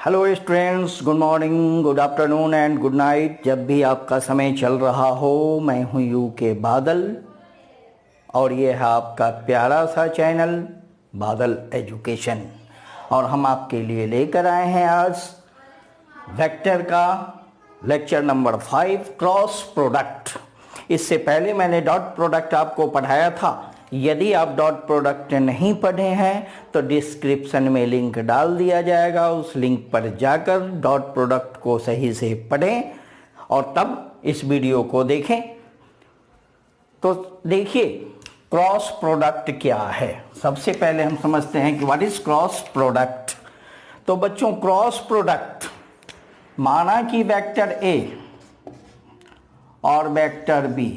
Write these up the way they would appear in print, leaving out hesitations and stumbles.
Hello students, good morning, good afternoon and good night. जब भी आपका समय चल रहा हो, मैं हूं यू के बादल और ये है आपका प्यारा सा चैनल बादल एजुकेशन। और हम आपके लिए लेकर आए हैं आज वेक्टर का लेक्चर नंबर 5, क्रॉस प्रोडक्ट। इससे पहले मैंने डॉट प्रोडक्ट आपको पढ़ाया था। यदि आप डॉट प्रोडक्ट नहीं पढ़े हैं तो डिस्क्रिप्शन में लिंक डाल दिया जाएगा, उस लिंक पर जाकर डॉट प्रोडक्ट को सही से पढ़ें और तब इस वीडियो को देखें। तो देखिए, क्रॉस प्रोडक्ट क्या है। सबसे पहले हम समझते हैं कि व्हाट इज क्रॉस प्रोडक्ट। तो बच्चों, क्रॉस प्रोडक्ट माना कि वेक्टर ए और वेक्टर बी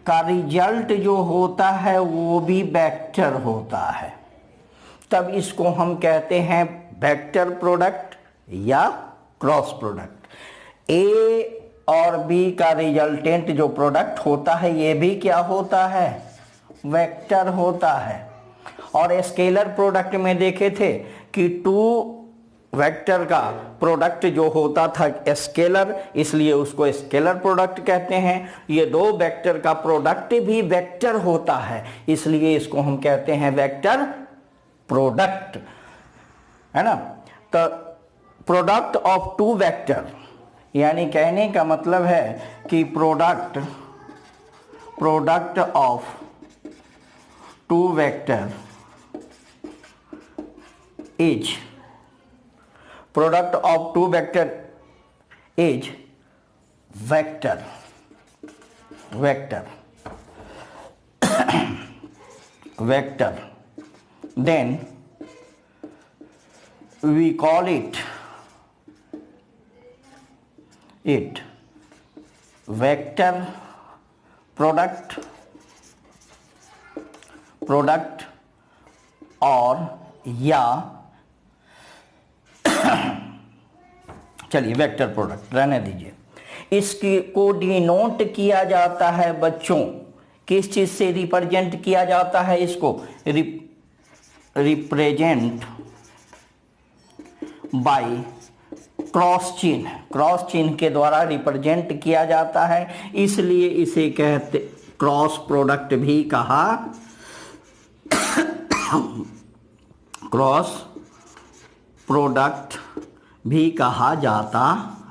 का रिजल्ट जो होता है वो भी वेक्टर होता है, तब इसको हम कहते हैं वेक्टर प्रोडक्ट या क्रॉस प्रोडक्ट। ए और बी का रिजल्टेंट जो प्रोडक्ट होता है ये भी क्या होता है, वेक्टर होता है। और स्केलर प्रोडक्ट में देखे थे कि टू वेक्टर का प्रोडक्ट जो होता था स्केलर, इसलिए उसको स्केलर प्रोडक्ट कहते हैं। ये दो वेक्टर का प्रोडक्ट भी वेक्टर होता है, इसलिए इसको हम कहते हैं वेक्टर प्रोडक्ट, है ना। तो प्रोडक्ट ऑफ टू वेक्टर, यानी कहने का मतलब है कि product of two vector is product of two vector is vector then we call it vector product और या चलिए वेक्टर प्रोडक्ट रहने दीजिए। इसकी को डिनोट किया जाता है बच्चों, किस चीज से रिप्रेजेंट किया जाता है इसको, रिप्रेजेंट बाय क्रॉस चिन्ह। क्रॉस चिन्ह के द्वारा रिप्रेजेंट किया जाता है, इसलिए इसे कहते क्रॉस प्रोडक्ट भी कहा क्रॉस प्रोडक्ट भी कहा जाता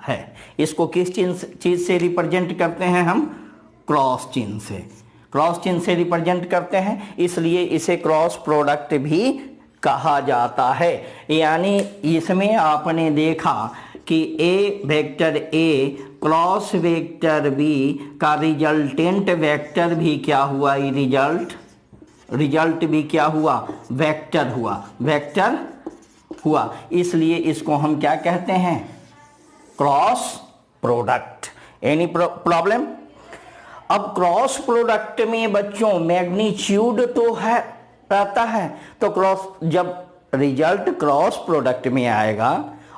है। इसको किस चीज से रिप्रेजेंट करते हैं हम, क्रॉस चिन्ह से। क्रॉस चिन्ह से रिप्रेजेंट करते हैं, इसलिए इसे क्रॉस प्रोडक्ट भी कहा जाता है। यानी इसमें आपने देखा कि A vector A cross vector B का रिजल्टेंट वेक्टर भी क्या हुआ, रिजल्ट भी क्या हुआ, वेक्टर हुआ। इसलिए इसको हम क्या कहते हैं, क्रॉस प्रोडक्ट। Any problem. अब क्रॉस प्रोडक्ट में बच्चों मैग्नीट्यूड तो है रहता है, तो क्रॉस जब रिजल्ट क्रॉस प्रोडक्ट में आएगा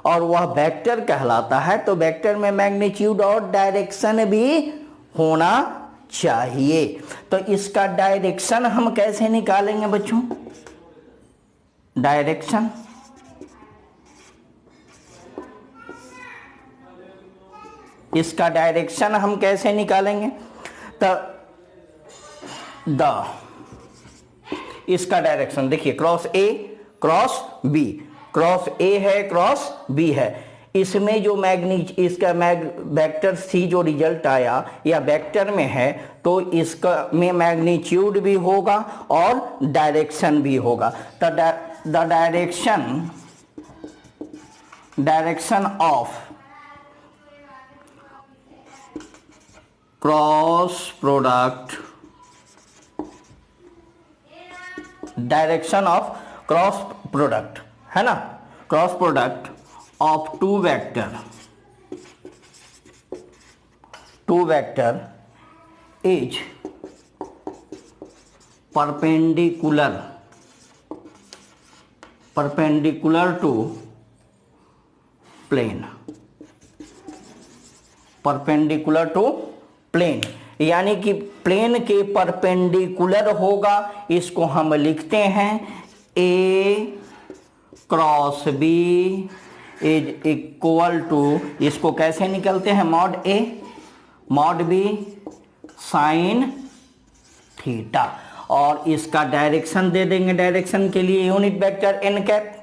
और वह वेक्टर कहलाता है तो वेक्टर में मैग्नीट्यूड और डायरेक्शन भी होना चाहिए। तो इसका डायरेक्शन हम कैसे निकालेंगे बच्चों, डायरेक्शन इसका डायरेक्शन हम कैसे निकालेंगे, तो इसका डायरेक्शन देखिए, cross A cross B, cross A है क्रॉस बी है, इसमें जो इसका वेक्टर सी जो रिजल्ट आया या वेक्टर में है तो इसका में मैग्नीट्यूड भी होगा और डायरेक्शन भी होगा। तो the direction of cross product, direction of cross product है ना, cross product of two vector is perpendicular to plane, perpendicular to plane, यानी कि प्लेन के परपेंडिकुलर होगा। इसको हम लिखते हैं A cross B is equal to, इसको कैसे निकलते हैं, mod A mod B sine theta, और इसका डायरेक्शन दे देंगे, डायरेक्शन के लिए यूनिट वेक्टर एन कैप,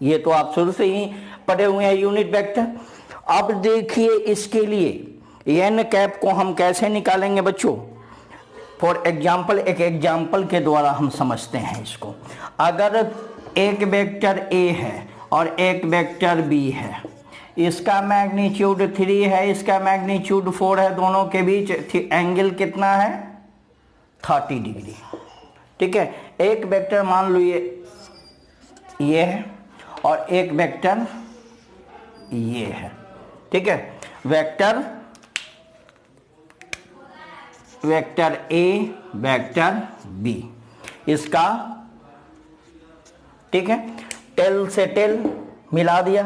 ये तो आप शुरू से ही पढ़े हुए हैं यूनिट वेक्टर। अब देखिए इसके लिए एन कैप को हम कैसे निकालेंगे बच्चों, फॉर एग्जाम्पल, एक एग्जाम्पल के द्वारा हम समझते हैं इसको। अगर एक वेक्टर ए है और एक वेक्टर बी है, इसका मैग्नीट्यूड 3 है, इसका मैग्नीट्यूड 4 है, दोनों के बीच एंगल कितना है, 30 डिग्री। ठीक है, एक वेक्टर मान लो ये है और एक वेक्टर ये है। ठीक है, वेक्टर ए वेक्टर बी, इसका ठीक है टेल से टेल मिला दिया।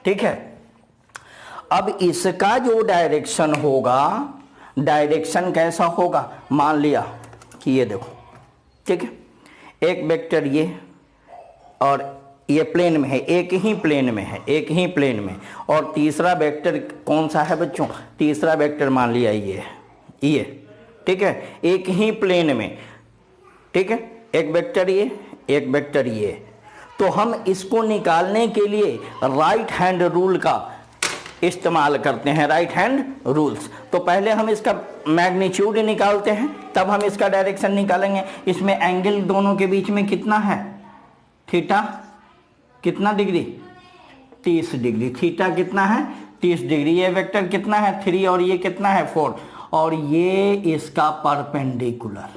ठीक है, अब इसका जो डायरेक्शन होगा, डायरेक्शन कैसा होगा, मान लिया कि ये देखो, ठीक है, एक वेक्टर ये और ये प्लेन में है, एक ही प्लेन में है, एक ही प्लेन में, और तीसरा वेक्टर कौन सा है बच्चों, तीसरा वेक्टर मान लिया ये, ठीक है, एक ही प्लेन में। ठीक है, एक वेक्टर ये, एक वेक्टर ये, तो हम इसको निकालने के लिए राइट हैंड रूल का इस्तेमाल करते हैं, राइट हैंड रूल्स। तो पहले हम इसका मैग्नीट्यूड निकालते हैं, तब हम इसका डायरेक्शन निकालेंगे। इसमें एंगल दोनों के बीच में कितना है, थीटा कितना डिग्री, 30 डिग्री, थीटा कितना है 30 डिग्री। ये वेक्टर कितना है 3 और ये कितना है 4, और ये इसका परपेंडिकुलर।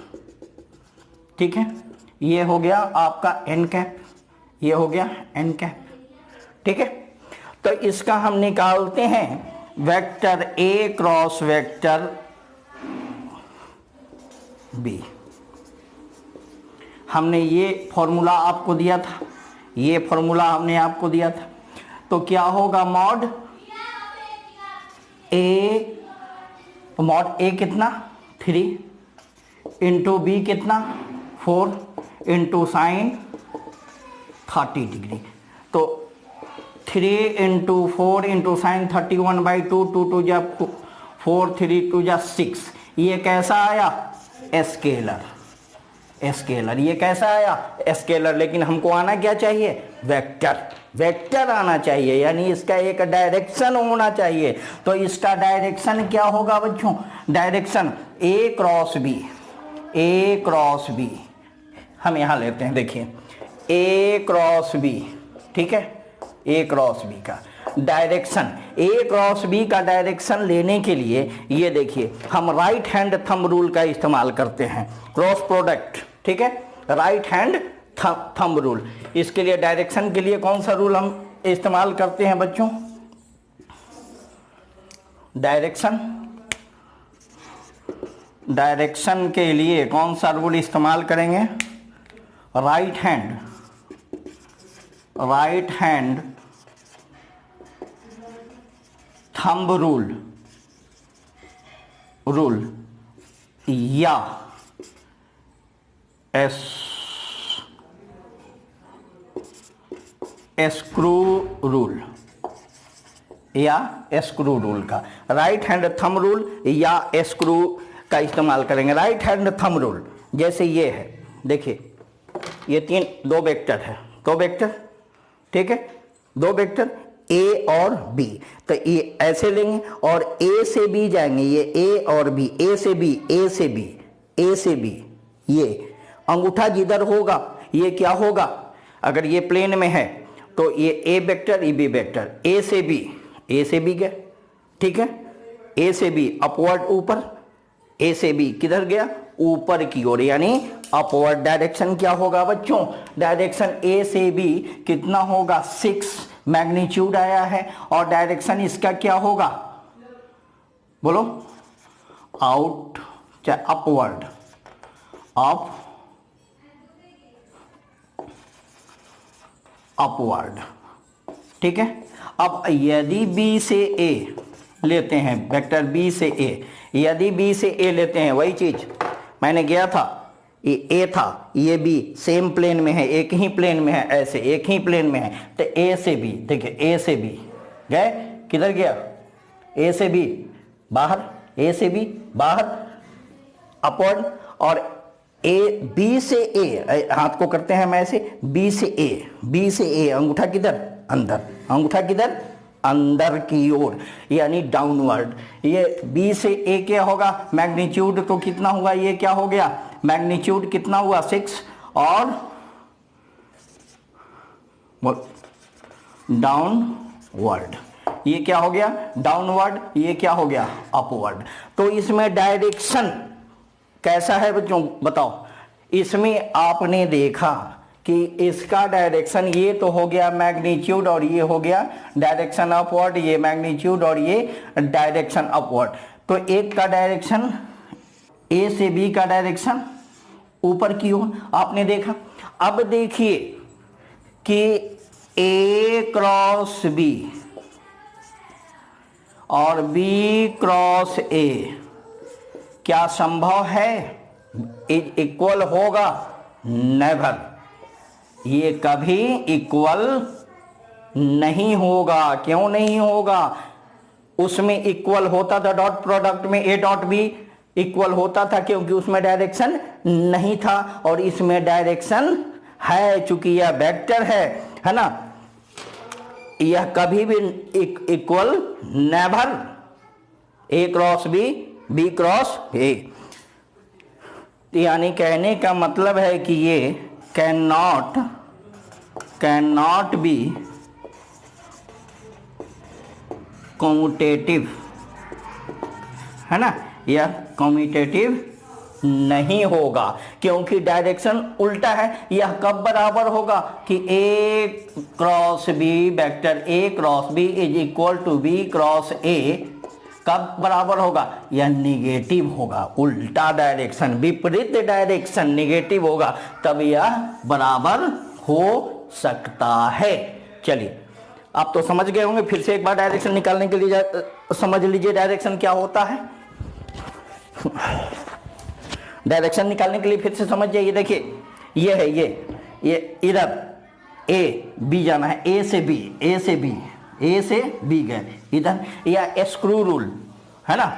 ठीक है, ये हो गया आपका एन कैप, ये हो गया एन कैप। ठीक है, तो इसका हम निकालते हैं vector A cross vector B. हमने ये फॉर्मूला आपको दिया था, ये फॉर्मूला हमने आपको दिया था। तो क्या होगा, मॉड ए कितना 3 इंटू बी कितना 4 इंटू साइन 30 डिग्री। तो 3 इंटू 4 इंटू साइन 31/2, 2 2 जा 4, 3 2 जा 6। ये कैसा आया, स्केलर, स्केलर। ये कैसा आया, स्केलर। लेकिन हमको आना क्या चाहिए, वेक्टर, वेक्टर आना चाहिए, यानी इसका एक डायरेक्शन होना चाहिए। तो इसका डायरेक्शन क्या होगा बच्चों, direction A cross B, A cross B हम यहां लेते हैं, देखिए ए क्रॉस बी। ठीक है, ए क्रॉस बी का डायरेक्शन, ए क्रॉस बी का डायरेक्शन लेने के लिए ये देखिए हम राइट हैंड थंब रूल का इस्तेमाल करते हैं, क्रॉस प्रोडक्ट। ठीक है, राइट हैंड थंब रूल। इसके लिए डायरेक्शन के लिए कौन सा रूल हम इस्तेमाल करते हैं बच्चों, डायरेक्शन के लिए कौन सा रूल इस्तेमाल करेंगे, राइट हैंड थंब रूल या स्क्रू रूल, या स्क्रू रूल का, राइट हैंड थंब रूल या स्क्रू का इस्तेमाल करेंगे। राइट हैंड थंब रूल जैसे ये है, देखिए ये दो वेक्टर है, दो वेक्टर। ठीक है, दो वेक्टर ए और बी, तो ये ऐसे लेंगे और ए से बी जाएंगे, ये ए और बी, ए से बी, ए से बी, ए से बी। ये अंगूठा जिधर होगा ये क्या होगा, अगर ये प्लेन में है तो ये ए वेक्टर, ये बी वेक्टर, ए से बी, ए से बी गया। ठीक है, ए से बी अपवर्ड ऊपर, ए से बी किधर गया, ऊपर की ओर, यानी अपवर्ड। डायरेक्शन क्या होगा बच्चों, डायरेक्शन ए से बी कितना होगा 6 मैग्नीट्यूड आया है, और डायरेक्शन इसका क्या होगा, बोलो, आउट चाहे अपवर्ड, अपवर्ड। ठीक है, अब यदि बी से ए लेते हैं, वेक्टर बी से ए, यदि बी से ए लेते हैं, वही चीज मैंने किया था, ये ए था, ये बी सेम प्लेन में है, एक ही प्लेन में है, ऐसे एक ही प्लेन में है, तो ए से बी, देखिए ए से बी गए, किधर गया, ए से बी बाहर, ए से बी बाहर अपवर्ड, और ए बी से ए, हाथ को करते हैं हम ऐसे, बी से ए, बी से ए, अंगूठा किधर, अंदर, अंगूठा किधर, अंदर की ओर, यानी डाउनवर्ड। ये बी से ए क्या होगा, मैग्नीट्यूड तो कितना हुआ, ये क्या हो गया, मैग्नीट्यूड कितना हुआ 6, और डाउनवर्ड, ये क्या हो गया डाउनवर्ड, ये क्या हो गया अपवर्ड। तो इसमें डायरेक्शन कैसा है बच्चों बताओ, इसमें आपने देखा कि इसका डायरेक्शन ये तो हो गया मैग्नीट्यूड, और ये हो गया डायरेक्शन अपवर्ड, ये मैग्नीट्यूड और ये डायरेक्शन अपवर्ड। तो एक का डायरेक्शन ए से बी का डायरेक्शन ऊपर की ओर आपने देखा। अब देखिए कि ए क्रॉस बी और बी क्रॉस ए क्या संभव है, इक्वल होगा, नेवर, ये कभी इक्वल नहीं होगा। क्यों नहीं होगा, उसमें इक्वल होता था डॉट प्रोडक्ट में ए डॉट बी इक्वल होता था, क्योंकि उसमें डायरेक्शन नहीं था, और इसमें डायरेक्शन है, चूंकि यह वेक्टर है ना, यह कभी भी equal never, A cross B, B cross A. यानी कहने का मतलब है कि ये कैन नॉट बी कम्यूटेटिव, है ना, यह कम्यूटेटिव नहीं होगा, क्योंकि डायरेक्शन उल्टा है। यह कब बराबर होगा कि A cross B, vector A cross B is equal to B cross A, कब बराबर होगा, यह निगेटिव होगा, उल्टा डायरेक्शन, विपरीत डायरेक्शन निगेटिव होगा, तब यह बराबर हो सकता है। चलिए आप तो समझ गए होंगे, फिर से एक बार डायरेक्शन निकालने के लिए समझ लीजिए डायरेक्शन क्या होता है। डायरेक्शन निकालने के लिए फिर से समझ जाइए, देखिए ये है, ये इधर ए बी जाना है, ए से बी, ए से बी, ए से बी गए इधर, या स्क्रू रूल है ना,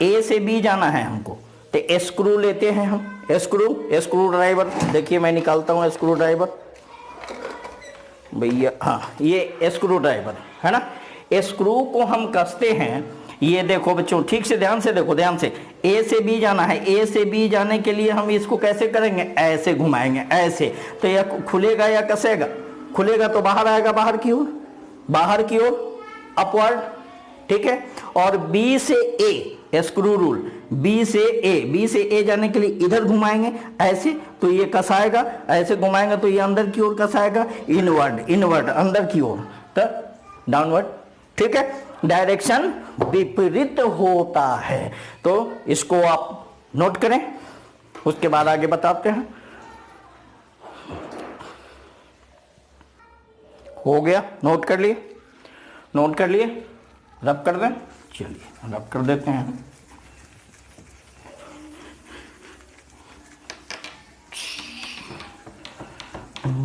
ए से बी जाना है हमको, तो स्क्रू लेते हैं हम, स्क्रू ड्राइवर, देखिए मैं निकालता हूँ स्क्रू ड्राइवर भैया, हाँ ये स्क्रू ड्राइवर है ना, स्क्रू को हम कसते हैं, ये देखो बच्चों ठीक से ध्यान से देखो, ध्यान से, ए से बी जाना है, ए से बी जाने के लिए हम इसको कैसे करेंगे, ऐसे घुमाएंगे ऐसे, तो यह खुलेगा या कसेगा, खुलेगा तो बाहर आएगा, बाहर की ओर, बाहर की ओर अपवर्ड, ठीक है। और बी से ए स्क्रू रूल, बी से ए जाने के लिए इधर घुमाएंगे ऐसे, तो ये कसाएगा, ऐसे घुमाएंगे तो ये अंदर की ओर कसाएगा, इनवर्ड अंदर की ओर, तो डाउनवर्ड, ठीक है। डायरेक्शन विपरीत होता है, तो इसको आप नोट करें, उसके बाद आगे बताते हैं। हो गया, नोट कर लिए, रब कर दें, चलिए रब कर देते हैं।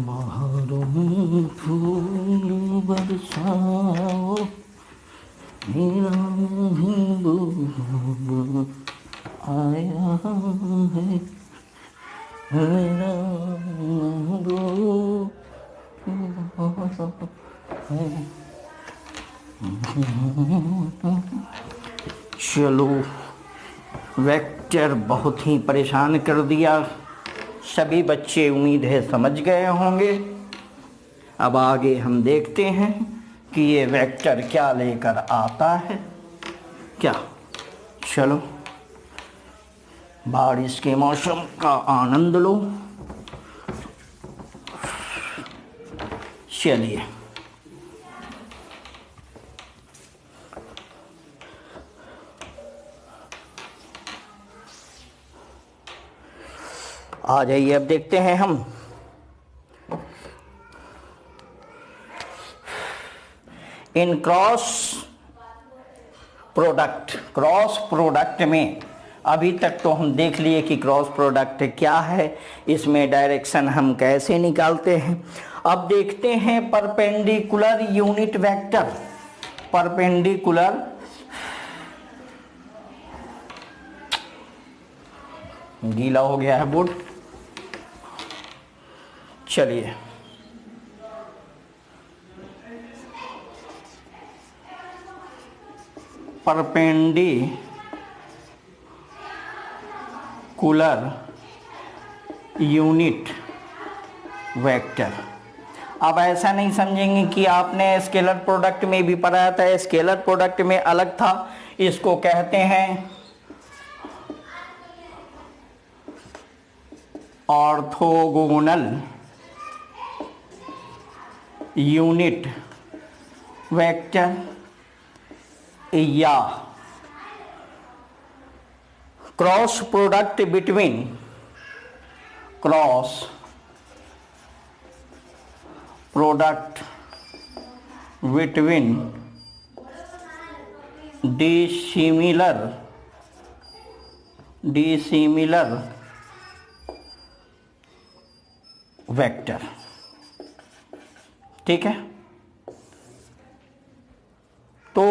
बाहरों फूल बरसाओ, मेरा महबूब आया है, मेरा महबूब है। चलो, वेक्टर बहुत ही परेशान कर दिया, सभी बच्चे उम्मीद है समझ गए होंगे। अब आगे हम देखते हैं कि ये वेक्टर क्या लेकर आता है, क्या। चलो बारिश के मौसम का आनंद लो। चलिए आ जाइए, अब देखते हैं हम इन क्रॉस प्रोडक्ट में अभी तक तो हम देख लिए कि क्रॉस प्रोडक्ट क्या है, इसमें डायरेक्शन हम कैसे निकालते हैं। अब देखते हैं परपेंडिकुलर यूनिट वेक्टर। परपेंडिकुलर गीला हो गया है बोर्ड, चलिए परपेंडिकुलर यूनिट वेक्टर। अब ऐसा नहीं समझेंगे कि आपने स्केलर प्रोडक्ट में भी पढ़ाया था, स्केलर प्रोडक्ट में अलग था, इसको कहते हैं ऑर्थोगोनल यूनिट वेक्टर या cross product between dissimilar vector. ठीक है, तो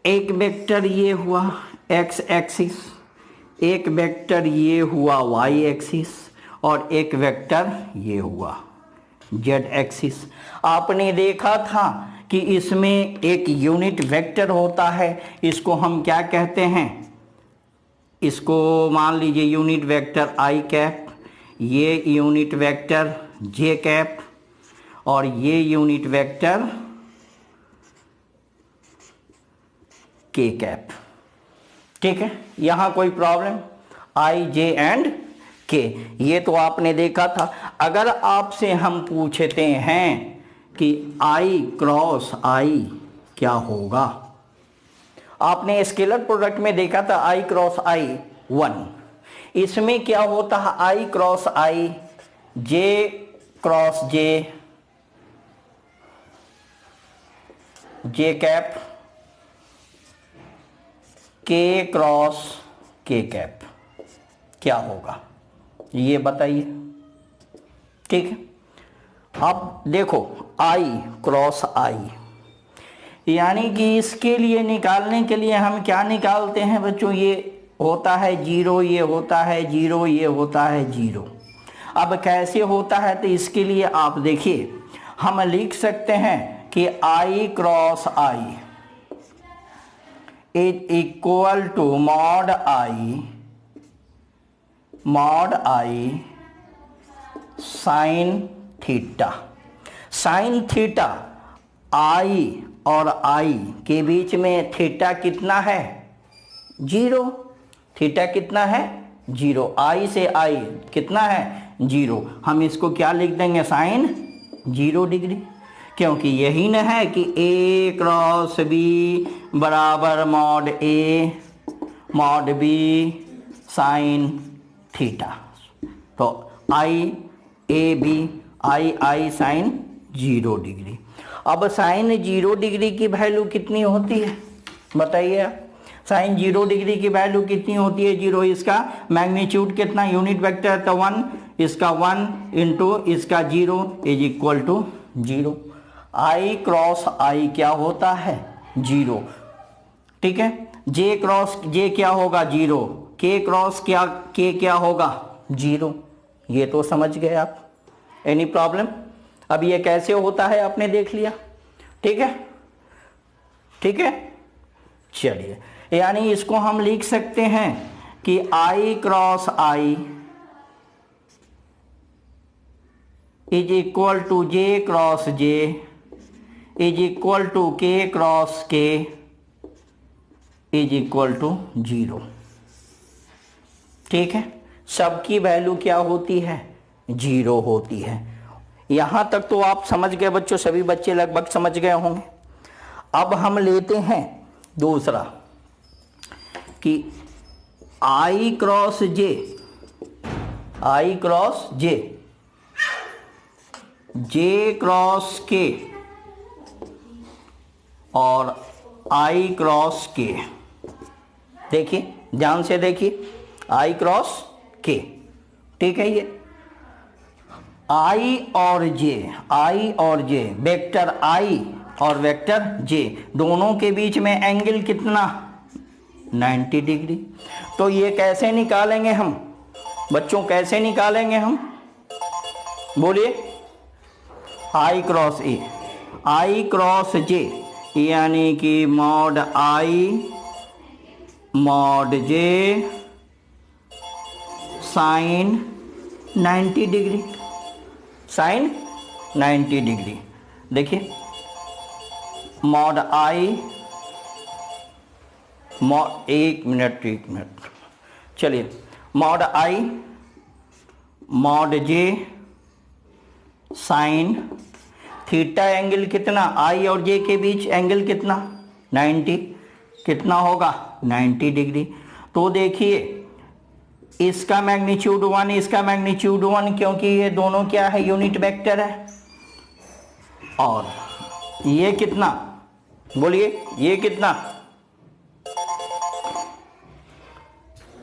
एक वेक्टर ये हुआ x एक्सिस, एक वेक्टर ये हुआ y एक्सिस और एक वेक्टर ये हुआ z एक्सिस। आपने देखा था कि इसमें एक यूनिट वेक्टर होता है, इसको हम क्या कहते हैं, इसको मान लीजिए यूनिट वेक्टर i कैप, ये यूनिट वेक्टर j कैप और ये यूनिट वेक्टर k कैप। ठीक है, यहां कोई problem, i j and k, ये तो आपने देखा था। अगर आपसे हम पूछते हैं कि i क्रॉस i क्या होगा, आपने स्केलर प्रोडक्ट में देखा था i क्रॉस i 1, इसमें क्या होता है i cross i, j cross j, j cap, k cross k cap, क्या होगा ये बताइए। ठीक है, अब देखो i क्रॉस i, यानी कि इसके लिए निकालने के लिए हम क्या निकालते हैं बच्चों, ये होता है 0, ये होता है 0, ये होता है 0। अब कैसे होता है, तो इसके लिए आप देखिए हम लिख सकते हैं कि i cross i is equal to mod i sine theta. Sine theta i और i के बीच में थीटा कितना है, 0। थीटा कितना है, 0। i से i कितना है, 0। हम इसको क्या लिख देंगे, साइन 0 डिग्री, क्योंकि यही न है कि a क्रॉस b बराबर mod a mod b sine theta. तो i a b i sine 0 degree. अब साइन 0 डिग्री की वैल्यू कितनी होती है बताइए आप, साइन 0 डिग्री की वैल्यू कितनी होती है, 0। इसका मैग्नीट्यूड कितना, यूनिट वेक्टर तो 1, इसका 1 इंटू इसका 0 is equal to 0। i cross i क्या होता है, 0। ठीक है, j क्रॉस j क्या होगा, 0। k क्रॉस k क्या होगा, 0। ये तो समझ गए आप, एनी प्रॉब्लम। अब ये कैसे होता है आपने देख लिया। ठीक है, ठीक है, चलिए, यानी इसको हम लिख सकते हैं कि i cross i is equal to j cross j is equal to k cross k is equal to 0। ठीक है, सबकी वैल्यू क्या होती है, 0 होती है। यहां तक तो आप समझ गए बच्चों, सभी बच्चे लगभग समझ गए होंगे। अब हम लेते हैं दूसरा कि i cross j cross k और i क्रॉस k। देखिए ध्यान से देखिए, आई क्रॉस के, ठीक है। ये आई और जे, वेक्टर आई और वेक्टर जे, दोनों के बीच में एंगल कितना, 90 डिग्री। तो ये कैसे निकालेंगे हम बच्चों, कैसे निकालेंगे हम, बोलिए। आई क्रॉस ए, आई क्रॉस जे, यानी कि mod I mod J sine 90 degree, sine 90 degree. देखिए मॉड आई मॉड, एक मिनट, चलिए, mod I mod J sine theta, angle कितना, आई और जे के बीच एंगल कितना, 90, कितना होगा 90 डिग्री। तो देखिए इसका मैग्नीट्यूड 1, इसका मैग्नीट्यूड 1, क्योंकि ये दोनों क्या है, यूनिट वेक्टर है। और ये कितना, बोलिए, ये कितना,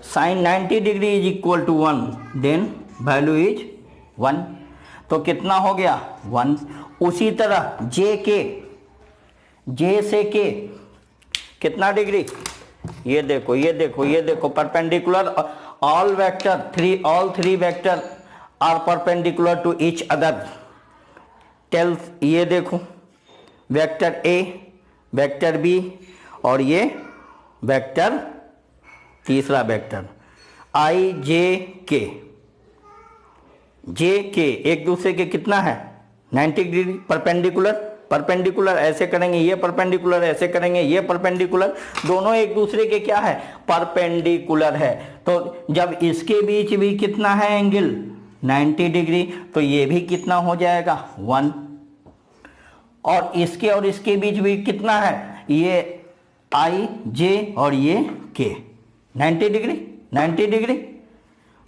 sine 90 degree is equal to 1, then value is 1, तो कितना हो गया 1। उसी तरह जे से के कितना डिग्री, ये देखो perpendicular, all three vector are perpendicular to each other. Tell, ये देखो वेक्टर ए, वेक्टर बी और ये वेक्टर, तीसरा वेक्टर आई जे के एक दूसरे के कितना है 90 डिग्री परपेंडिकुलर, ऐसे करेंगे ये परपेंडिकुलर, ऐसे करेंगे ये परपेंडिकुलर, दोनों एक दूसरे के क्या है, परपेंडिकुलर है। तो जब इसके बीच भी कितना है एंगल 90 डिग्री, तो ये भी कितना हो जाएगा 1, और इसके बीच भी कितना है, ये आई जे और ये के 90 डिग्री,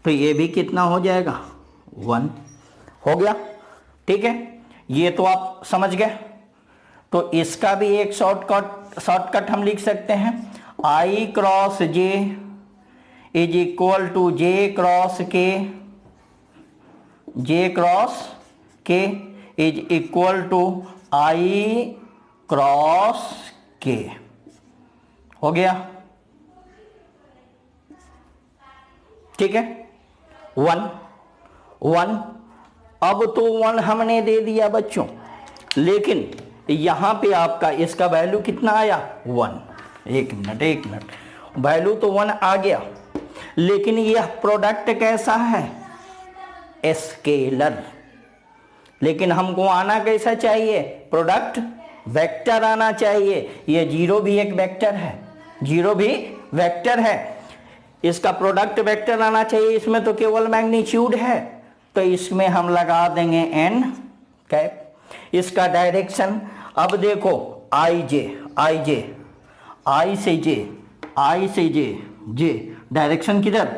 तो ये भी कितना हो जाएगा 1 हो गया, ठीक है। ये तो आप समझ गए। तो इसका भी एक शॉर्टकट हम लिख सकते हैं, I cross J is equal to J cross K is equal to I cross K, हो गया, ठीक है। 1 अब तो 1 हमने दे दिया बच्चों, लेकिन यहां पे आपका इसका वैल्यू कितना आया 1। एक मिनट, वैल्यू तो 1 आ गया, लेकिन यह प्रोडक्ट कैसा है, स्केलर। लेकिन हमको आना कैसा चाहिए, प्रोडक्ट वेक्टर आना चाहिए। ये जीरो भी एक वेक्टर है, इसका प्रोडक्ट वेक्टर आना चाहिए। इसमें तो केवल मैग्नीट्यूड है, तो इसमें हम लगा देंगे n कैप। इसका डायरेक्शन, अब देखो आई से जे डायरेक्शन किधर,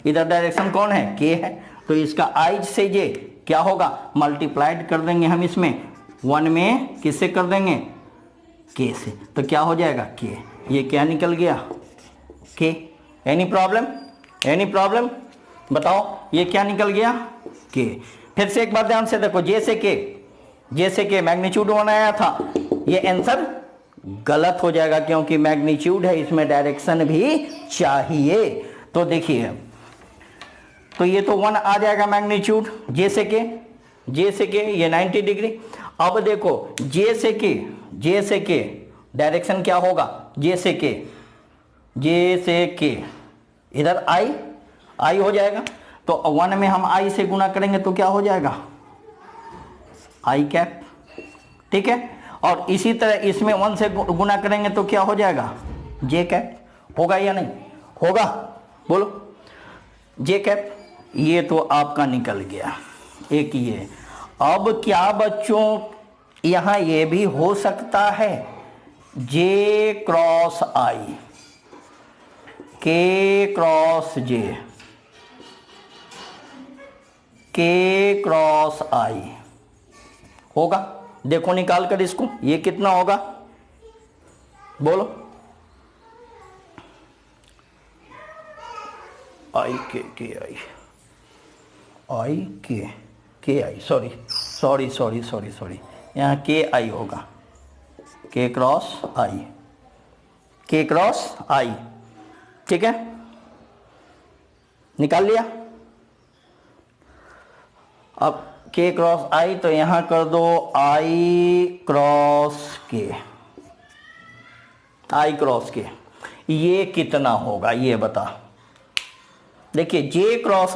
इधर डायरेक्शन कौन है, k है। तो इसका आई से जे क्या होगा, मल्टीप्लाइड कर देंगे हम इसमें 1 में, किससे कर देंगे, k से, तो क्या हो जाएगा k। ये क्या निकल गया k। एनी प्रॉब्लम बताओ, ये क्या निकल गया k। फिर से एक बार ध्यान से देखो, जे से के मैग्नीट्यूड 1 आया था, ये आंसर गलत हो जाएगा, क्योंकि मैग्नीट्यूड है, इसमें डायरेक्शन भी चाहिए। तो देखिए, तो ये तो 1 आ जाएगा मैग्नीट्यूड जे से के ये 90 डिग्री। अब देखो जे से के डायरेक्शन क्या होगा, जे से के इधर आई हो जाएगा, तो 1 में हम आई से गुना करेंगे तो क्या हो जाएगा आई कैप, ठीक है। और इसी तरह इसमें 1 से गुना करेंगे तो क्या हो जाएगा जे कैप। होगा या नहीं होगा, बोलो जे कैप। ये तो आपका निकल गया एक ये। अब क्या बच्चों, यहां ये भी हो सकता है जे क्रॉस आई, के क्रॉस आई होगा। देखो निकाल कर इसको, ये कितना होगा बोलो, आई के आई, आई के आई, सॉरी, यहाँ के आई होगा, के क्रॉस आई, के क्रॉस आई, ठीक है, निकाल लिया। अब के क्रॉस आई तो यहां कर दो आई क्रॉस के, आई क्रॉस के, ये कितना होगा ये बता। देखिए जे क्रॉस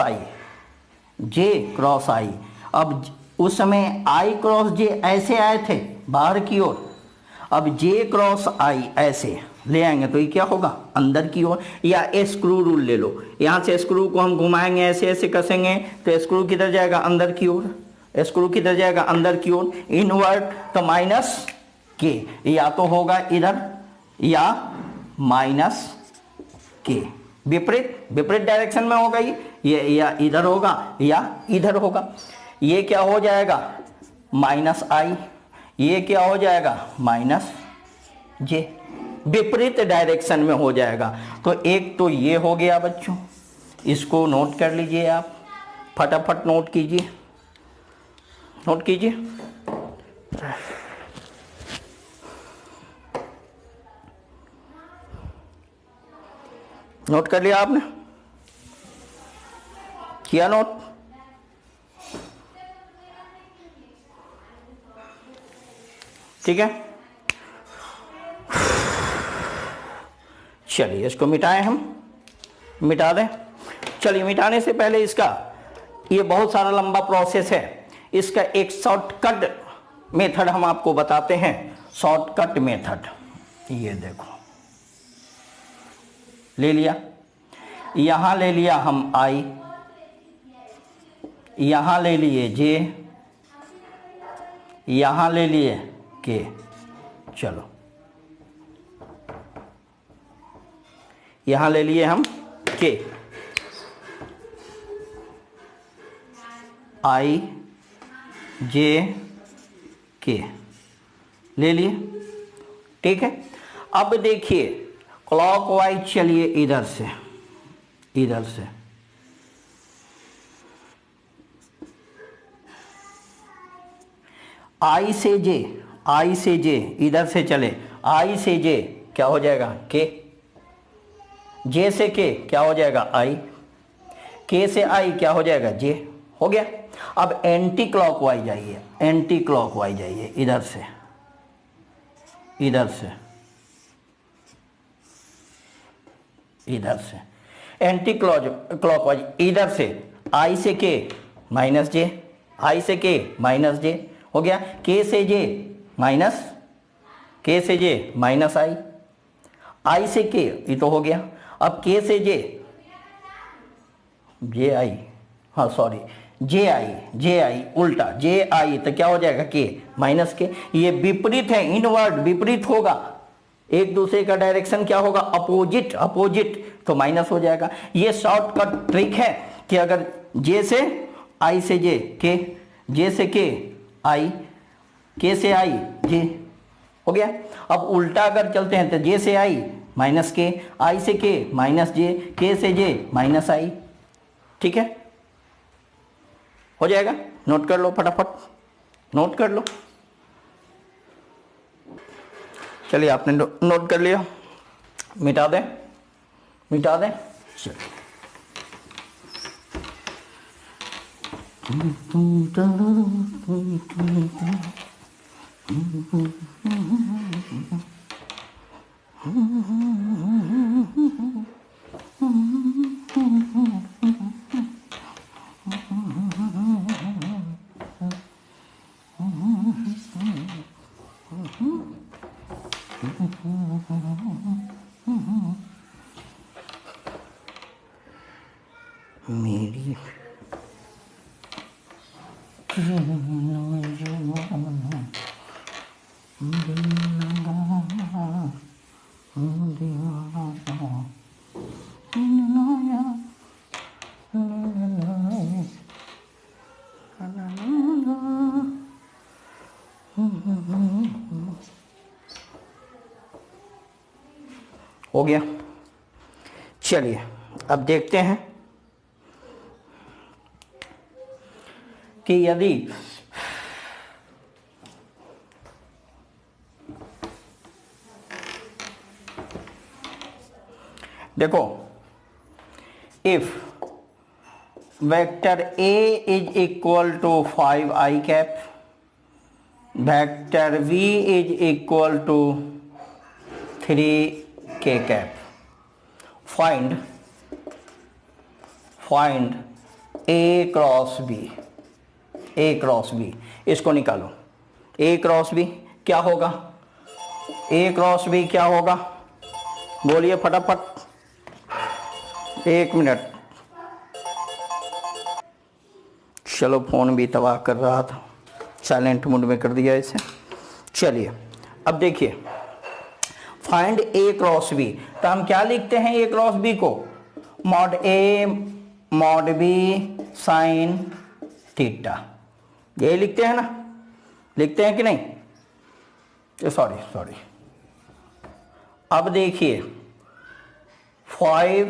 आई, अब उस समय आई क्रॉस जे ऐसे आए थे बाहर की ओर, अब जे क्रॉस आई ऐसे ले आएंगे तो ये क्या होगा अंदर की ओर, या स्क्रू रूल ले लो, यहां से स्क्रू को हम घुमाएंगे ऐसे ऐसे कसेंगे तो स्क्रू किधर जाएगा अंदर की ओर, स्क्रू किधर जाएगा अंदर की ओर, इनवर्ट तो माइनस के, या तो होगा इधर या माइनस के, विपरीत डायरेक्शन में होगा ये या इधर होगा या इधर होगा। ये क्या हो जाएगा माइनस आई, ये क्या हो जाएगा माइनस जे, विपरीत डायरेक्शन में हो जाएगा। तो एक तो ये हो गया बच्चों, इसको नोट कर लीजिए आप, फटाफट नोट कीजिए, नोट कर लिया आपने, किया नोट? ठीक है, चलिए इसको मिटाएं, हम मिटा दें। चलिए मिटाने से पहले इसका ये बहुत सारा लंबा प्रोसेस है, इसका एक शॉर्टकट मेथड हम आपको बताते हैं। शॉर्टकट मेथड ये देखो, ले लिया, यहां ले लिया हम आई, यहां ले लिए जे, यहां ले लिए के, चलो यहां ले लिए हम के, आई जे के ले लिए, ठीक है। अब देखिए क्लॉकवाइज चलिए, इधर से आई से जे इधर से चले, आई से जे क्या हो जाएगा के, जे से के क्या हो जाएगा आई, के से आई क्या हो जाएगा जे, हो गया। अब एंटी क्लॉकवाइज आइए, इधर से एंटी क्लॉकवाइज, इधर से आई से के माइनस जे, आई से के माइनस जे, हो गया। के से जे माइनस आई, आई से के ये तो हो गया। अब के से जे आई, हाँ सॉरी जे आई उल्टा, जे आई तो क्या हो जाएगा के माइनस के, ये विपरीत है, इनवर्ड विपरीत होगा, एक दूसरे का डायरेक्शन क्या होगा अपोजिट, तो माइनस हो जाएगा। ये शॉर्टकट ट्रिक है कि अगर जे से आई से जे के, जे से के आई, के से आई जे, हो गया। अब उल्टा अगर चलते हैं तो जे से आई माइनस के, आई से के माइनस जे, के से जे माइनस आई, ठीक है, हो जाएगा। नोट कर लो फटाफट, नोट कर लो। चलिए आपने नोट कर लिया, मिटा दें चलिए। मेरी हो गया। चलिए अब देखते हैं कि यदि देखो if vector A is equal to 5i cap, vector V is equal to 3k cap, find A cross B, इसको निकालो। A क्रॉस B क्या होगा? A क्रॉस B क्या होगा? बोलिए फटाफट, 1 मिनट। चलो फोन भी तबाह कर रहा था, साइलेंट मोड में कर दिया इसे। चलिए अब देखिए, फाइंड A क्रॉस B, तो हम क्या लिखते हैं A क्रॉस B को? Mod A mod B sine theta, ये लिखते हैं ना? लिखते हैं कि नहीं? सॉरी अब देखिए 5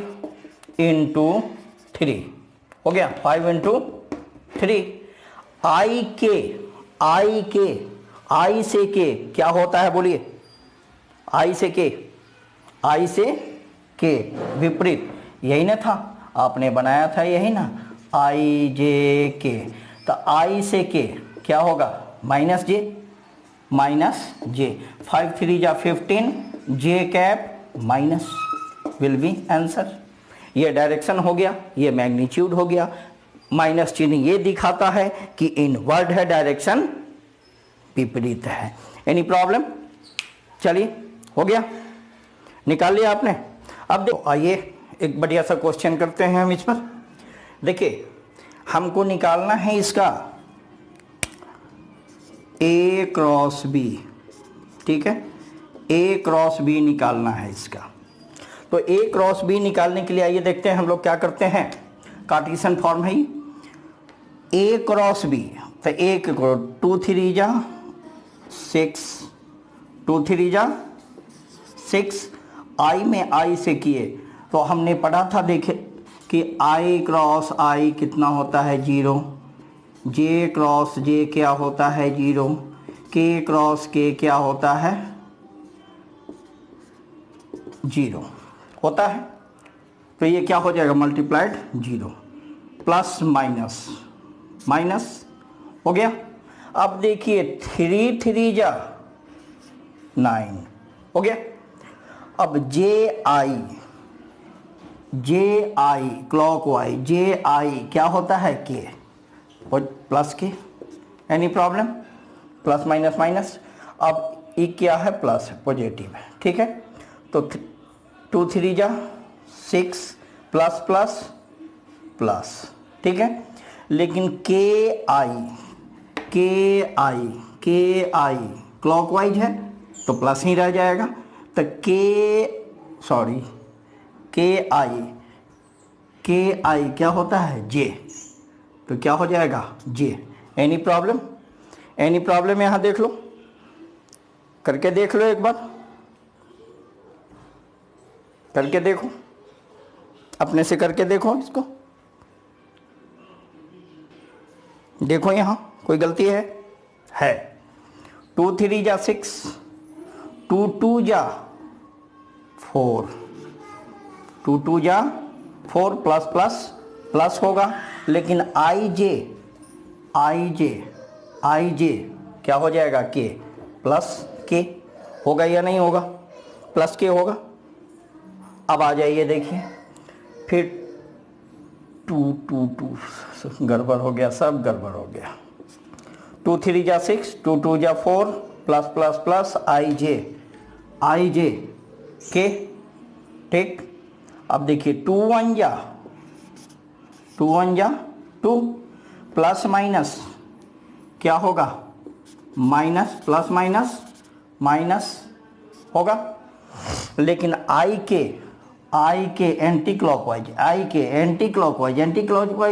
इंटू 3 हो गया, 5 इंटू 3। आई से के क्या होता है? बोलिए, आई से के विपरीत, यही ना था, आपने बनाया था यही ना, आई जे के। तो आई से के क्या होगा? माइनस जे, 5 3 जा 15, J cap minus will be answer. ये डायरेक्शन हो गया, ये मैग्नीट्यूड हो गया। माइनस चिन्ह ये दिखाता है कि इनवर्ड है, डायरेक्शन विपरीत है। Any problem? चलिए हो गया, निकाल लिया आपने। अब देखो, आइए एक बढ़िया सा क्वेश्चन करते हैं हम इस पर। देखिए हमको निकालना है इसका A क्रॉस B, ठीक है, A क्रॉस B निकालना है इसका। तो A क्रॉस B निकालने के लिए आइए देखते हैं हम लोग क्या करते हैं। कार्टेशियन फॉर्म है A क्रॉस B, तो एक 2 3 जा 6, 2 3 जा 6, I में I से किए तो हमने पढ़ा था, देखे कि I क्रॉस I कितना होता है? 0। J क्रॉस J क्या होता है? 0। K क्रॉस K क्या होता है? 0 होता है। तो ये क्या हो जाएगा? मल्टीप्लाइड 0, प्लस माइनस हो गया। अब देखिए 3 3 जा 9 हो गया। अब जे आई क्लॉकवाइज, जे आई क्या होता है? के और प्लस के। Any problem? Plus minus. अब ई क्या है? प्लस है, पॉजिटिव है, ठीक है। तो 2 3 जा 6, प्लस, ठीक है। लेकिन के आई क्लॉकवाइज है तो प्लस ही रह जाएगा। तो के आई क्या होता है? जे, तो क्या हो जाएगा? जे। एनी प्रॉब्लम यहाँ देख लो, करके देख लो, एक बार करके देखो, अपने से करके देखो इसको, देखो यहाँ कोई गलती है। 2 3 जा 6, 2 2 जा 4, 2 2 जा 4, प्लस होगा। लेकिन आई जे क्या हो जाएगा? के, प्लस के होगा या नहीं होगा? प्लस के होगा। अब आ जाइए देखिए, फिर 2 गड़बड़ हो गया, सब गड़बड़ हो गया। 2 3 जा 6, 2 2 जा 4, प्लस आई जे के, ठीक। अब देखिए 2 1 जा 2, प्लस माइनस क्या होगा? माइनस, प्लस माइनस होगा। लेकिन आई के एंटी क्लॉकवाइज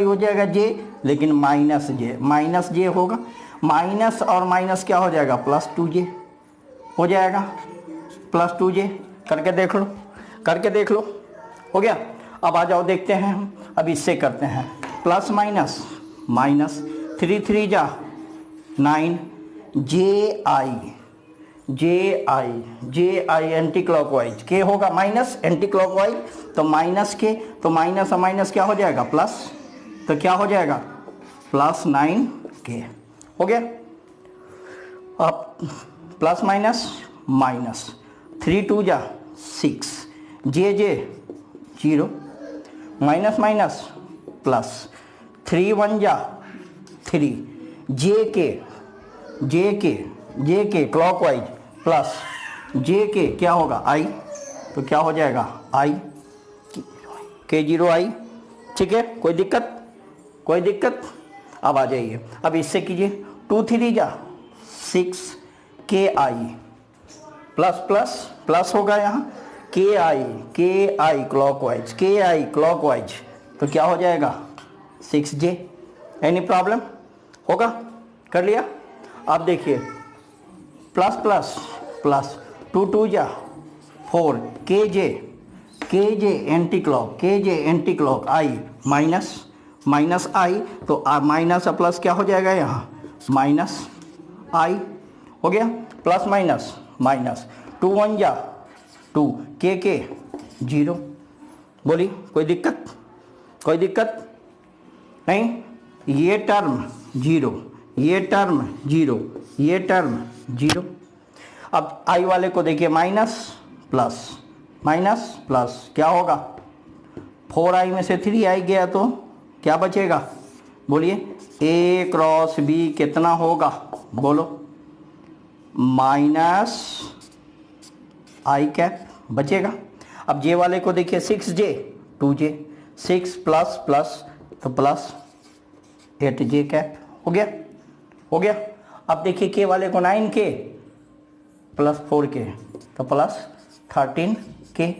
हो जाएगा जे, लेकिन माइनस जे होगा। माइनस और माइनस क्या हो जाएगा? प्लस 2j हो जाएगा, प्लस 2j। करके देख लो, हो गया। अब आ जाओ देखते हैं हम, अब इससे करते हैं। प्लस माइनस, 3 3 जा 9, जे आई एंटी क्लॉकवाइज, के होगा माइनस एंटी क्लॉकवाइज, तो माइनस के, तो माइनस और माइनस क्या हो जाएगा प्लस, तो क्या हो जाएगा प्लस 9 के, हो गया। अब प्लस माइनस माइनस, 3 2 जा 6, जे 0, माइनस माइनस प्लस, 3 1 जा 3, जे के क्लॉकवाइज प्लस, जे के क्या होगा आई, तो क्या हो जाएगा आई के 0 आई, ठीक है। कोई दिक्कत, अब आ जाइए, अब इससे कीजिए 2 3 जा 6 के आई प्लस प्लस प्लस होगा यहाँ के आई क्लॉकवाइज, तो क्या हो जाएगा 6j। एनी प्रॉब्लम होगा, कर लिया। अब देखिए प्लस प्लस प्लस, 2 2 जा 4, के जे एंटी क्लॉक आई माइनस आई, तो माइनस और प्लस क्या हो जाएगा यहाँ माइनस आई, हो गया। प्लस माइनस माइनस, 2 1 जा 2, के 0, बोली कोई दिक्कत नहीं, ये टर्म 0, ये टर्म 0। अब आई वाले को देखिए माइनस प्लस क्या होगा, 4i में से 3i गया तो क्या बचेगा, बोलिए a क्रॉस b कितना होगा, बोलो माइनस आई कैप बचेगा। अब जे वाले को देखिए 6j 2j, 6 प्लस प्लस तो प्लस 8j कैप, हो गया। अब देखिए के वाले को 9k प्लस 4k तो प्लस 13k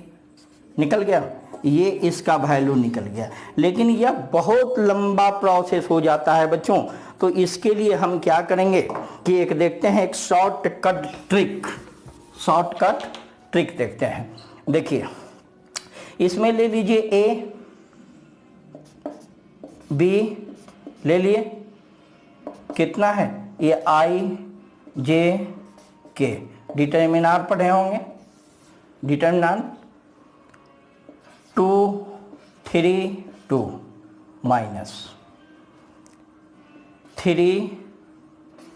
निकल गया, ये इसका वैल्यू निकल गया। लेकिन यह बहुत लंबा प्रोसेस हो जाता है बच्चों, तो इसके लिए हम क्या करेंगे कि एक देखते हैं, एक शॉर्टकट ट्रिक देखते हैं। देखिए इसमें ले लीजिए a b ले लिए, कितना है ये i j k, डिटर्मिनांट पढ़े होंगे, डिटर्मिनांट 2 3 2 माइनस 3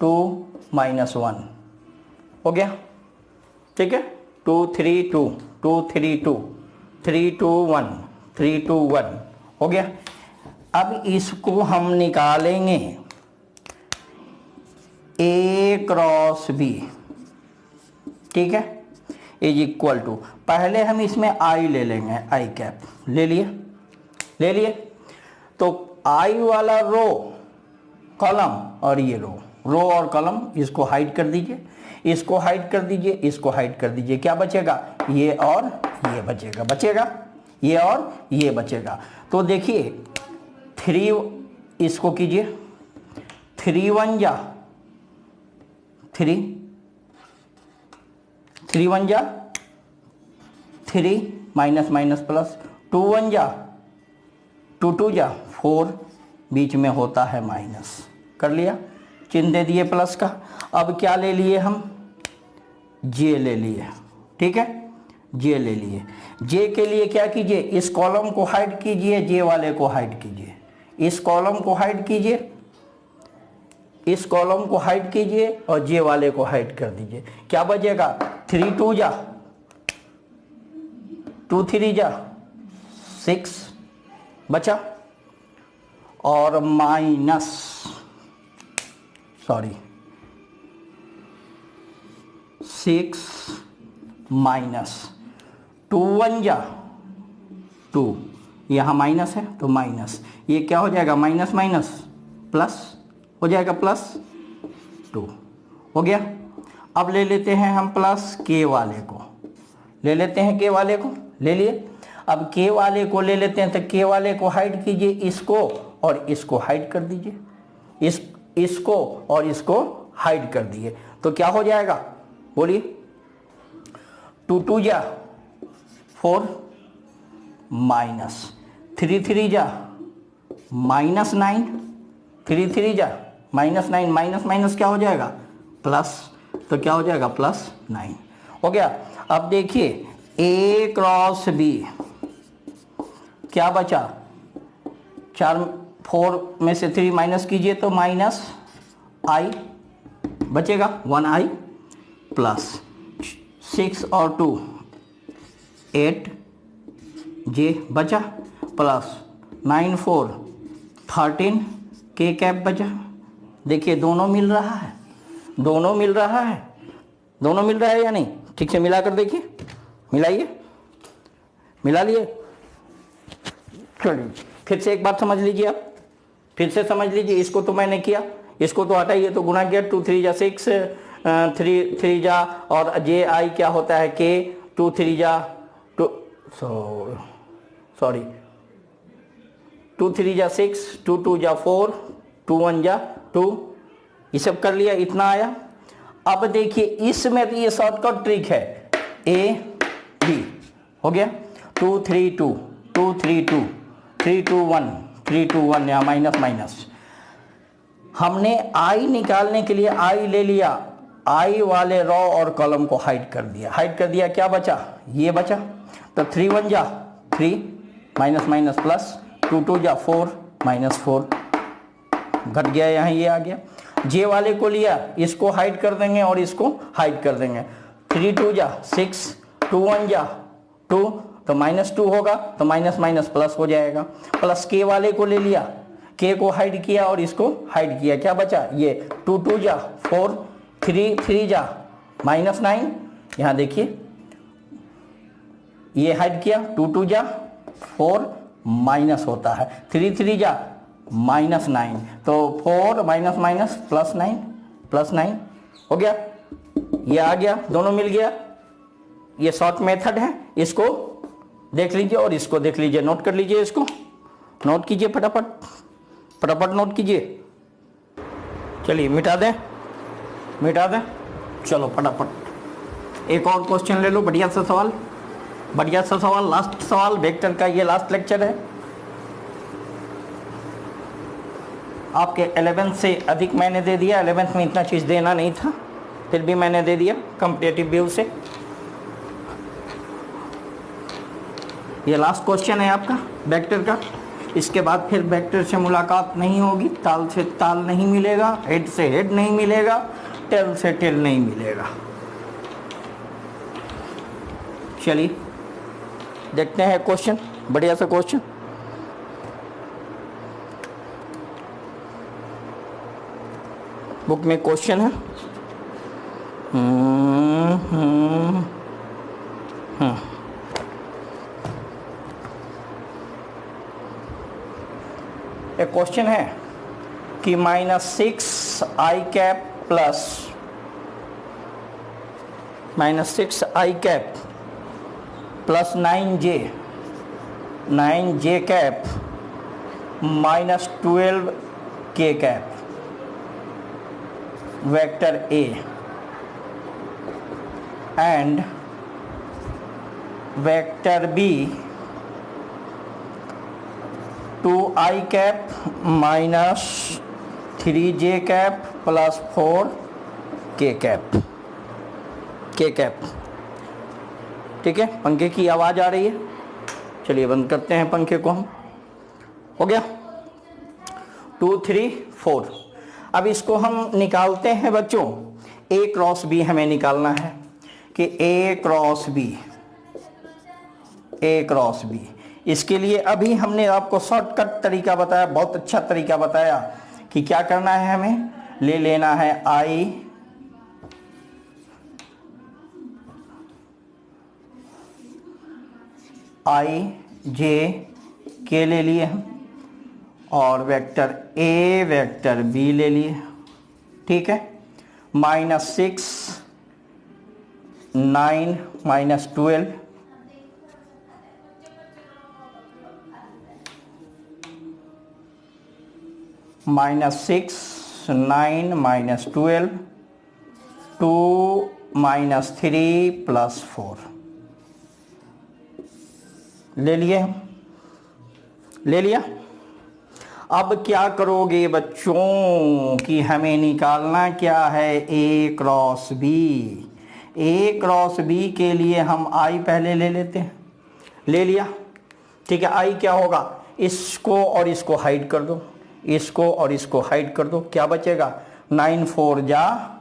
2 माइनस 1, हो गया, ठीक है। 2 3 2 2 3 2 3 2 1 3 2 1, हो गया। अब इसको हम निकालेंगे a क्रॉस b, ठीक है, इज इक्वल टू, पहले हम इसमें i ले लेंगे, आई कैप ले लिए, तो i वाला रो कॉलम और ये रो और कॉलम, इसको हाइड कर दीजिए, इसको हाइड कर दीजिए, क्या बचेगा, ये और ये बचेगा, ये और ये बचेगा। तो देखिए 3, इसको कीजिए 3 1 जा 3, 3 1 जा 3 माइनस माइनस प्लस, 2 1 जा 2 2 जा 4, बीच में होता है माइनस, कर लिया, चिन्ह दे दिए प्लस का। अब क्या ले लिए हम, जे ले लिए, ठीक है, जे ले लिए। जे के लिए क्या कीजिए, इस कॉलम को हाइड कीजिए, जे वाले को हाइड कीजिए, इस कॉलम को हाइड कीजिए, इस कॉलम को हाइड कीजिए और जे वाले को हाइड कर दीजिए, क्या बचेगा 3 2 जा 2 3 जा 6 बचा, और माइनस 6 माइनस 2 1 जा 2, यहाँ माइनस है तो माइनस, ये क्या हो जाएगा माइनस माइनस प्लस हो जाएगा, प्लस 2, हो गया। अब ले लेते हैं हम प्लस के वाले को, ले लेते हैं के वाले को, ले लिए। अब के वाले को ले लेते हैं, तो के वाले को हाइड कीजिए, इसको और इसको हाइड कर दीजिए, इसको और इसको हाइड कर दिए, तो क्या हो जाएगा, बोलिए 2 2 जा 4 माइनस 3 3 जा माइनस 9, 3 3 जा माइनस 9, माइनस माइनस क्या हो जाएगा प्लस, तो क्या हो जाएगा +9 हो गया। अब देखिए A क्रॉस B क्या बचा, 4 में से 3 माइनस कीजिए तो -i बचेगा, 1i प्लस 6 और 2 8 j बचा, प्लस 9 4 13 k कैप बचा। देखिए दोनों मिल रहा है, दोनों मिल रहा है, दोनों मिल रहा है या नहीं, ठीक से मिला कर देखिए, मिलाइए, मिला लिए। चलिए फिर से एक बात समझ लीजिए, आप फिर से समझ लीजिए, इसको तो मैंने किया, इसको तो हटाइए तो गुना किया, 2 3 जा 6, 3 जा और जे आई क्या होता है के, 2 3 जा 2 सॉरी 2 3 जा 6, 2 2 जा 4, 2 1 जा 2, ये सब कर लिया, इतना आया। अब देखिए इसमें ये शॉर्टकट ट्रिक है, ए बी हो गया, 2 3 2 2 3 2 3 2 1 3 2 1, या माइनस माइनस। हमने आई निकालने के लिए आई ले लिया, आई वाले रो और कॉलम को हाइड कर दिया, हाइड कर दिया, क्या बचा, ये बचा, तो 3 1 जा 3 माइनस माइनस प्लस, 2 2 जा 4 -4 घट गया, यहाँ ये आ गया। जे वाले को लिया, इसको हाइड कर देंगे और इसको हाइड कर देंगे, 3 2 जा 6, 2 1 जा 2, तो -2 होगा, तो माइनस माइनस प्लस हो जाएगा। प्लस के वाले को ले लिया, के को हाइड किया और इसको हाइड किया, क्या बचा, ये 2 2 जा 4, 3 3 जा -9, यहाँ देखिए ये हाइड किया, 2 2 जा 4 माइनस होता है, 3 3 जा -9, तो 4 माइनस माइनस +9 हो गया, ये आ गया, दोनों मिल गया। ये शॉर्ट मेथड है, इसको देख लीजिए और इसको देख लीजिए, नोट कर लीजिए, इसको नोट कीजिए, फटाफट फटाफट नोट कीजिए। चलिए मिटा दें, मिटा दें, चलो फटाफट एक और क्वेश्चन ले लो, बढ़िया सा सवाल, बढ़िया सा सवाल, लास्ट सवाल वेक्टर का, ये लास्ट लेक्चर है। आपके 11th से अधिक मैंने दे दिया, 11th में इतना चीज़ देना नहीं था, फिर भी मैंने दे दिया कंपैरेटिव व्यू से। ये लास्ट क्वेश्चन है आपका वेक्टर का, इसके बाद फिर वेक्टर से मुलाकात नहीं होगी, ताल से ताल नहीं मिलेगा, हेड से हेड नहीं मिलेगा, टेल से टेल नहीं मिलेगा। चलिए देखते हैं क्वेश्चन, बढ़िया सा क्वेश्चन। बुक में क्वेश्चन है, एक क्वेश्चन है कि -6i cap plus -6i cap plus 9j cap -12k cap vector A and vector B 2i cap -3j cap plus 4k cap, k cap, ठीक है। पंखे की आवाज़ आ रही है, चलिए बंद करते हैं पंखे को हम, हो गया 2 3 4। अब इसको हम निकालते हैं बच्चों, A क्रॉस B हमें निकालना है कि A क्रॉस B, इसके लिए अभी हमने आपको शॉर्टकट तरीका बताया, बहुत अच्छा तरीका बताया कि क्या करना है, हमें ले लेना है I J K ले लिए हम, और वेक्टर A वेक्टर B ले लिए, ठीक है। -6 9 -12 -6 9 -12 2 -3 प्लस 4 ले लिए, ले लिया। अब क्या करोगे बच्चों कि हमें निकालना क्या है, A cross B. A cross B के लिए हम आई पहले ले लेते हैं, ले लिया, ठीक है। आई क्या होगा, इसको और इसको हाइड कर दो, इसको और इसको हाइड कर दो, क्या बचेगा, 9 4 जा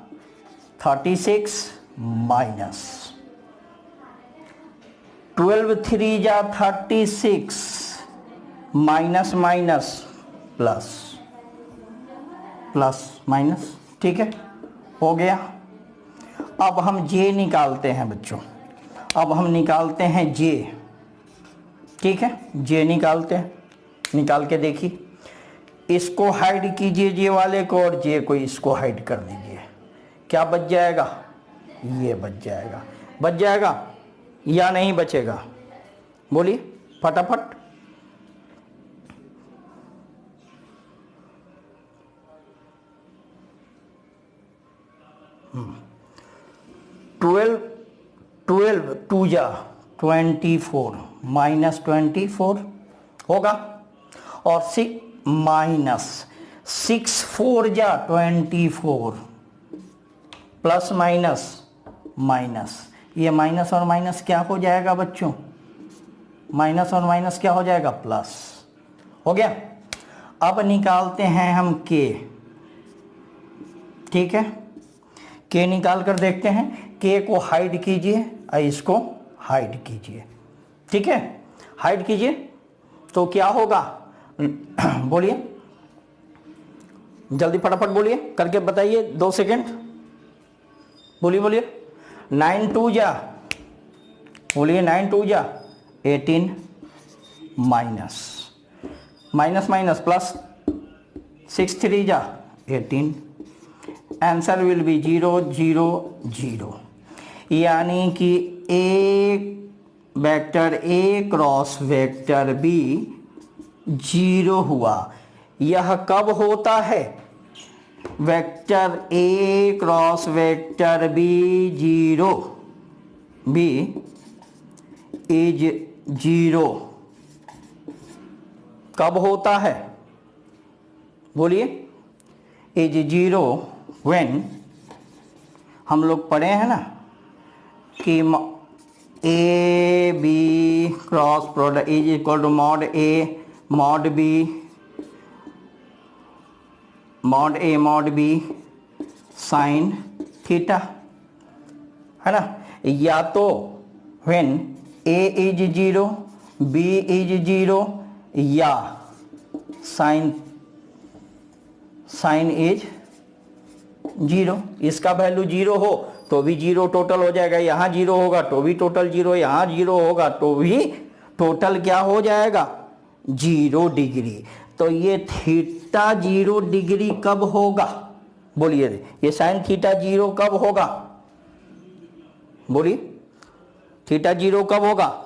36 माइनस 12 3 जा 36 minus minus plus plus minus, ठीक है, हो गया। अब हम जे निकालते हैं बच्चों, अब हम निकालते हैं जे, ठीक है, जे निकालते हैं। निकाल के देखिए, इसको हाइड कीजिए जे वाले को और जे को इसको हाइड कर दीजिए, क्या बच जाएगा, ये बच जाएगा। बच जाएगा या नहीं बचेगा, बोलिए फटाफट। 12 2 जा 24 माइनस 24 होगा, और 6 माइनस 6 4 जा 24 प्लस माइनस माइनस, ये माइनस और माइनस क्या हो जाएगा बच्चों, माइनस और माइनस क्या हो जाएगा, प्लस, हो गया। अब निकालते हैं हम के, ठीक है, के निकाल कर देखते हैं, के को हाइड कीजिए और इसको हाइड कीजिए, ठीक है, हाइड कीजिए तो क्या होगा, बोलिए जल्दी फटाफट बोलिए, करके बताइए, 2 सेकेंड, बोलिए बोलिए। 9 2 जा, बोलिए 9 2 जा 18 माइनस माइनस माइनस प्लस 6 3 जा 18, आंसर विल बी 0 0 0, यानी कि A vector A cross vector B 0 हुआ। यह कब होता है, vector A cross vector B 0 B is 0 कब होता है, बोलिए, इज 0 व्हेन, हम लोग पढ़े हैं ना कि A B cross product is equal to mod A mod B mod B sine theta, है ना। या तो when A is 0 B is 0 या साइन इज 0, इसका वैल्यू 0 हो तो भी 0 टोटल हो जाएगा, यहाँ 0 होगा तो भी टोटल 0, यहाँ 0 होगा तो भी टोटल क्या हो जाएगा, 0 डिग्री। तो ये थीटा 0 डिग्री कब होगा, बोलिए, ये साइन थीटा 0 कब होगा, बोलिए, थीटा 0 कब होगा,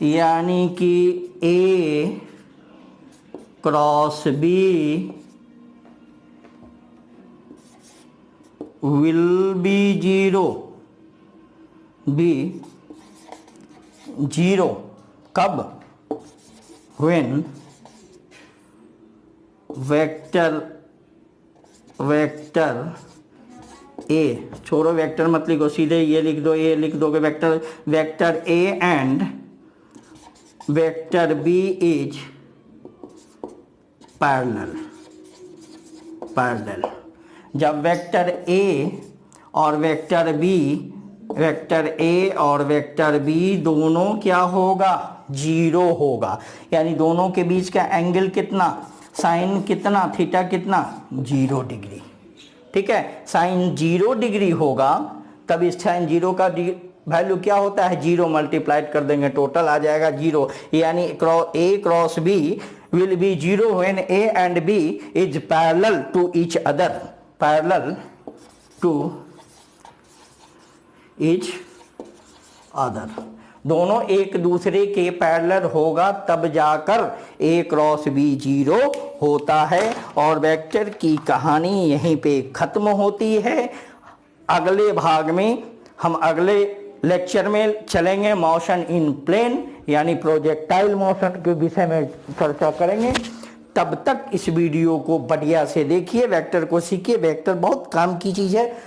यानी कि A cross B will be 0 कब, when वेक्टर ए, छोड़ो वेक्टर मत लिखो, सीधे ये लिख दो, ए लिख दोगे, vector A and vector B is parallel. जब वेक्टर ए और वेक्टर बी दोनों क्या होगा, 0 होगा, यानी दोनों के बीच का एंगल कितना, साइन कितना, थीटा कितना, 0 डिग्री, ठीक है। साइन 0 डिग्री होगा तब इस साइन 0 का वैल्यू क्या होता है, 0 मल्टीप्लाइड कर देंगे, टोटल आ जाएगा 0, यानी ए cross B will be 0 when A and B is parallel to each other, दोनों एक दूसरे के पैरेलल होगा तब जाकर A क्रॉस B 0 होता है। और वेक्टर की कहानी यहीं पे खत्म होती है। अगले भाग में हम अगले लेक्चर में चलेंगे मोशन इन प्लेन यानी प्रोजेक्टाइल मोशन के विषय में चर्चा करेंगे। तब तक इस वीडियो को बढ़िया से देखिए, वेक्टर को सीखिए। वेक्टर बहुत काम की चीज़ है।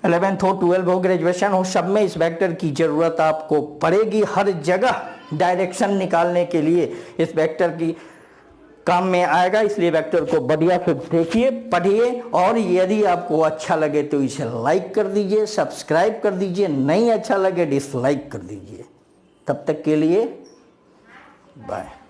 11th हो, 12th हो, ग्रेजुएशन हो, सब में इस वेक्टर की ज़रूरत आपको पड़ेगी। हर जगह डायरेक्शन निकालने के लिए इस वेक्टर की काम में आएगा। इसलिए वेक्टर को बढ़िया से देखिए, पढ़िए, और यदि आपको अच्छा लगे तो इसे लाइक कर दीजिए, सब्सक्राइब कर दीजिए, नहीं अच्छा लगे डिसलाइक कर दीजिए। तब तक के लिए बाय।